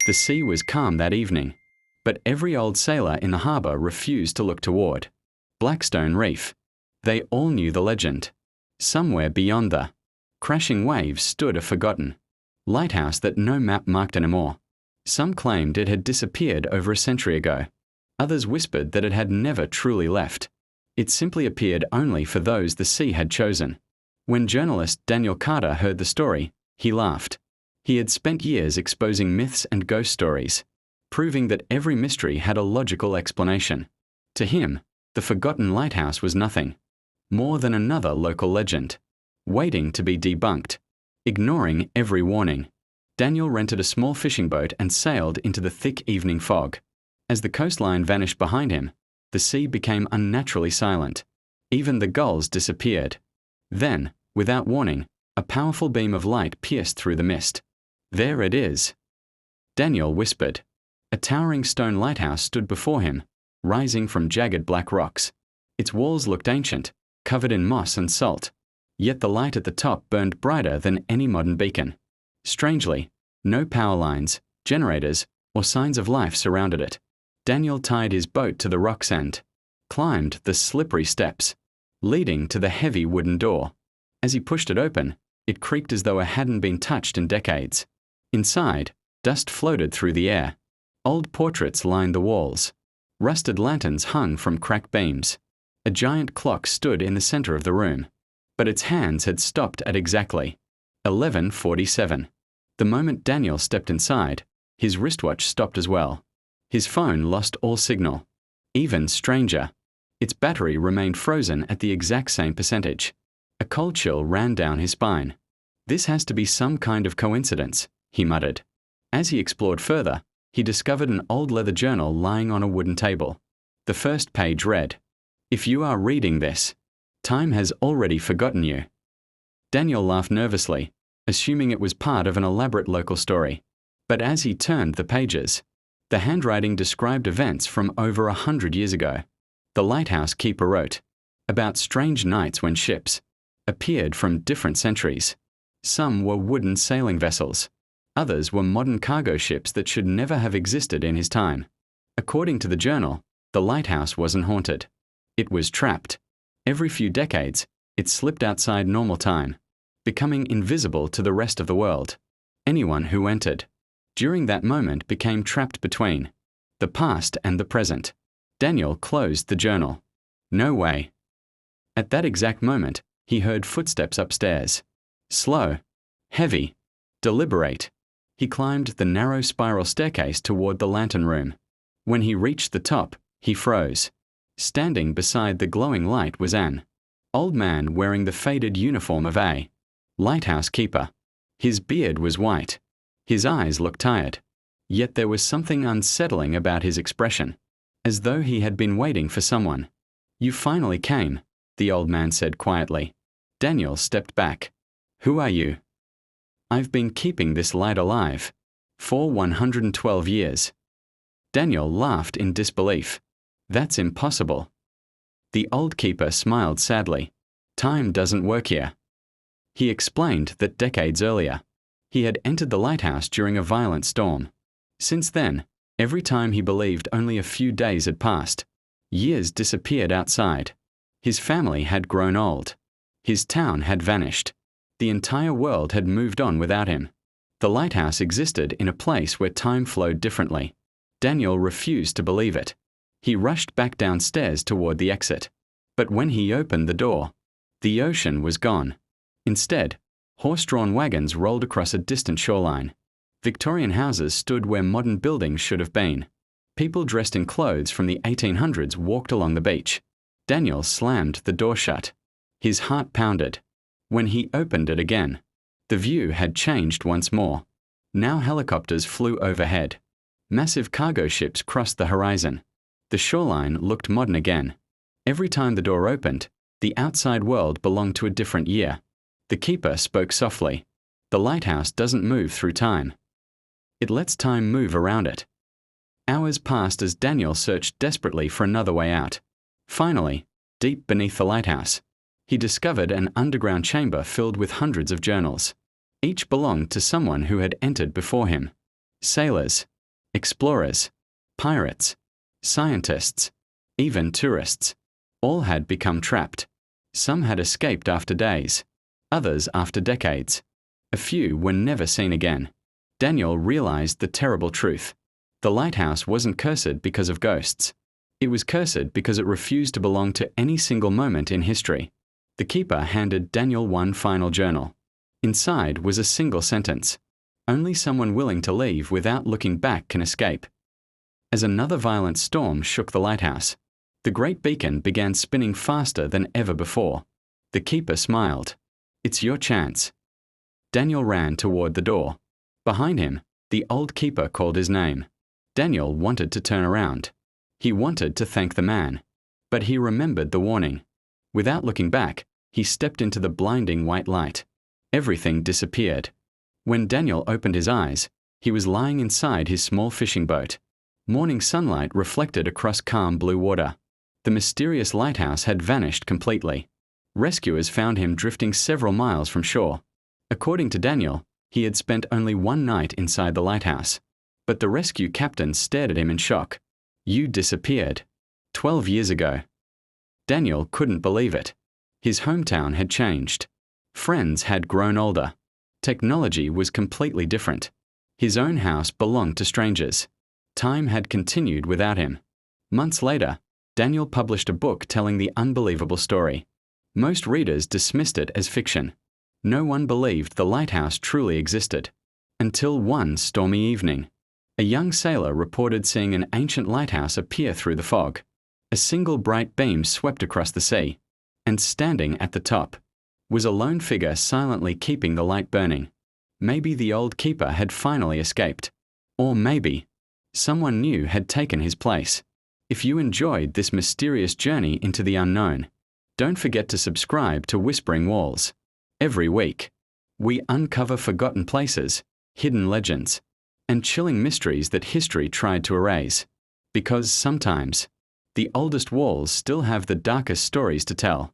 The sea was calm that evening, but every old sailor in the harbor refused to look toward Blackstone Reef. They all knew the legend. Somewhere beyond the crashing waves stood a forgotten lighthouse that no map marked anymore. Some claimed it had disappeared over a century ago. Others whispered that it had never truly left. It simply appeared only for those the sea had chosen. When journalist Daniel Carter heard the story, he laughed. He had spent years exposing myths and ghost stories, proving that every mystery had a logical explanation. To him, the forgotten lighthouse was nothing more than another local legend, waiting to be debunked. Ignoring every warning, Daniel rented a small fishing boat and sailed into the thick evening fog. As the coastline vanished behind him, the sea became unnaturally silent. Even the gulls disappeared. Then, without warning, a powerful beam of light pierced through the mist. "There it is," Daniel whispered. A towering stone lighthouse stood before him, rising from jagged black rocks. Its walls looked ancient, covered in moss and salt, yet the light at the top burned brighter than any modern beacon. Strangely, no power lines, generators, or signs of life surrounded it. Daniel tied his boat to the rock's end, climbed the slippery steps, leading to the heavy wooden door. As he pushed it open, it creaked as though it hadn't been touched in decades. Inside, dust floated through the air. Old portraits lined the walls. Rusted lanterns hung from cracked beams. A giant clock stood in the center of the room, but its hands had stopped at exactly 11:47. The moment Daniel stepped inside, his wristwatch stopped as well. His phone lost all signal. Even stranger, its battery remained frozen at the exact same percentage. A cold chill ran down his spine. "This has to be some kind of coincidence," he muttered. As he explored further, he discovered an old leather journal lying on a wooden table. The first page read, "If you are reading this, time has already forgotten you." Daniel laughed nervously, assuming it was part of an elaborate local story. But as he turned the pages, the handwriting described events from over 100 years ago. The lighthouse keeper wrote about strange nights when ships appeared from different centuries. Some were wooden sailing vessels. Others were modern cargo ships that should never have existed in his time. According to the journal, the lighthouse wasn't haunted. It was trapped. Every few decades, it slipped outside normal time, becoming invisible to the rest of the world. Anyone who entered during that moment became trapped between the past and the present. Daniel closed the journal. No way. At that exact moment, he heard footsteps upstairs. Slow, heavy, deliberate. He climbed the narrow spiral staircase toward the lantern room. When he reached the top, he froze. Standing beside the glowing light was an old man wearing the faded uniform of a lighthouse keeper. His beard was white. His eyes looked tired. Yet there was something unsettling about his expression, as though he had been waiting for someone. "You finally came," the old man said quietly. Daniel stepped back. "Who are you?" "I've been keeping this light alive for 112 years. Daniel laughed in disbelief. "That's impossible." The old keeper smiled sadly. "Time doesn't work here." He explained that decades earlier, he had entered the lighthouse during a violent storm. Since then, every time he believed only a few days had passed, years disappeared outside. His family had grown old. His town had vanished. The entire world had moved on without him. The lighthouse existed in a place where time flowed differently. Daniel refused to believe it. He rushed back downstairs toward the exit. But when he opened the door, the ocean was gone. Instead, horse-drawn wagons rolled across a distant shoreline. Victorian houses stood where modern buildings should have been. People dressed in clothes from the 1800s walked along the beach. Daniel slammed the door shut. His heart pounded. When he opened it again, the view had changed once more. Now helicopters flew overhead. Massive cargo ships crossed the horizon. The shoreline looked modern again. Every time the door opened, the outside world belonged to a different year. The keeper spoke softly. "The lighthouse doesn't move through time. It lets time move around it." Hours passed as Daniel searched desperately for another way out. Finally, deep beneath the lighthouse, he discovered an underground chamber filled with hundreds of journals. Each belonged to someone who had entered before him. Sailors, explorers, pirates, scientists, even tourists. All had become trapped. Some had escaped after days, others after decades. A few were never seen again. Daniel realized the terrible truth. The lighthouse wasn't cursed because of ghosts. It was cursed because it refused to belong to any single moment in history. The keeper handed Daniel one final journal. Inside was a single sentence: "Only someone willing to leave without looking back can escape." As another violent storm shook the lighthouse, the great beacon began spinning faster than ever before. The keeper smiled. "It's your chance." Daniel ran toward the door. Behind him, the old keeper called his name. Daniel wanted to turn around. He wanted to thank the man, but he remembered the warning. Without looking back, he stepped into the blinding white light. Everything disappeared. When Daniel opened his eyes, he was lying inside his small fishing boat. Morning sunlight reflected across calm blue water. The mysterious lighthouse had vanished completely. Rescuers found him drifting several miles from shore. According to Daniel, he had spent only one night inside the lighthouse. But the rescue captain stared at him in shock. "You disappeared 12 years ago." Daniel couldn't believe it. His hometown had changed. Friends had grown older. Technology was completely different. His own house belonged to strangers. Time had continued without him. Months later, Daniel published a book telling the unbelievable story. Most readers dismissed it as fiction. No one believed the lighthouse truly existed. Until one stormy evening, a young sailor reported seeing an ancient lighthouse appear through the fog. A single bright beam swept across the sea, and standing at the top was a lone figure silently keeping the light burning. Maybe the old keeper had finally escaped. Or maybe someone new had taken his place. If you enjoyed this mysterious journey into the unknown, don't forget to subscribe to Whispering Walls. Every week, we uncover forgotten places, hidden legends, and chilling mysteries that history tried to erase. Because sometimes, the oldest walls still have the darkest stories to tell.